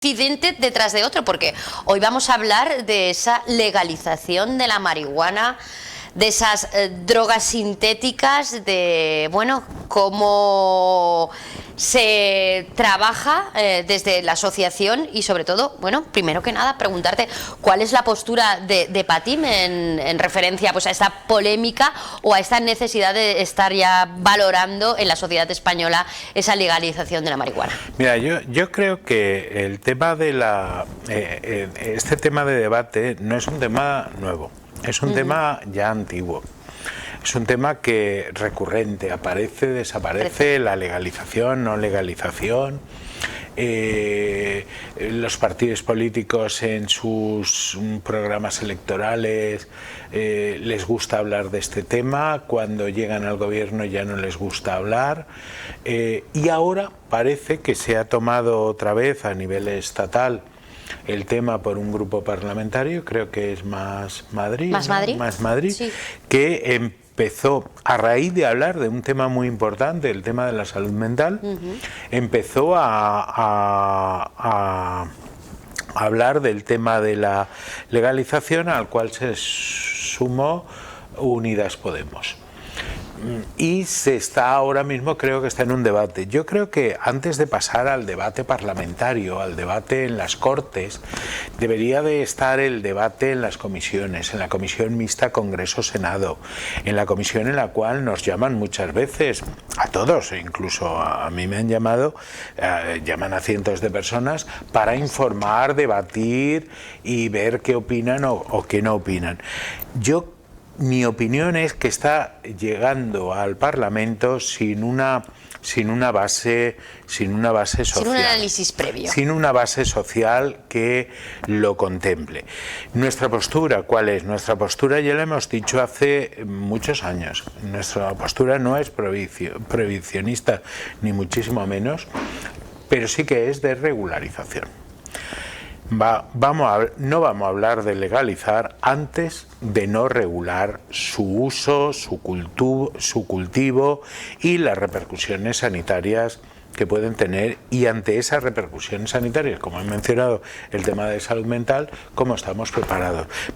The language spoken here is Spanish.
incidente detrás de otro, porque hoy vamos a hablar de esa legalización de la marihuana, de esas drogas sintéticas, de, bueno, cómo se trabaja desde la asociación y sobre todo, bueno, primero que nada preguntarte cuál es la postura de Patim en referencia pues a esta polémica o a esta necesidad de estar ya valorando en la sociedad española esa legalización de la marihuana. Mira, yo creo que el tema de este tema de debate no es un tema nuevo, es un tema ya antiguo. Es un tema que recurrente, aparece, desaparece, la legalización, no legalización. Los partidos políticos en sus programas electorales les gusta hablar de este tema, cuando llegan al gobierno ya no les gusta hablar, y ahora parece que se ha tomado otra vez a nivel estatal el tema por un grupo parlamentario, creo que es Más Madrid, Más Madrid, ¿no? Más Madrid, sí. que empezó, a raíz de hablar de un tema muy importante, el tema de la salud mental, empezó a hablar del tema de la legalización, al cual se sumó Unidas Podemos. Y se está ahora mismo, creo que está en un debate. Yo creo que antes de pasar al debate parlamentario, al debate en las Cortes, debería de estar el debate en las comisiones, en la comisión mixta Congreso-Senado, en la comisión en la cual nos llaman muchas veces, a todos, incluso a mí me han llamado, llaman a cientos de personas para informar, debatir y ver qué opinan o qué no opinan. Mi opinión es que está llegando al Parlamento sin una base social. Sin un análisis previo. Sin una base social que lo contemple. Nuestra postura, ¿cuál es? Nuestra postura ya la hemos dicho hace muchos años. Nuestra postura no es prohibicionista, ni muchísimo menos, pero sí que es de regularización. No vamos a hablar de legalizar antes de no regular su uso, su cultivo y las repercusiones sanitarias que pueden tener, y ante esas repercusiones sanitarias, como he mencionado el tema de salud mental, cómo estamos preparados.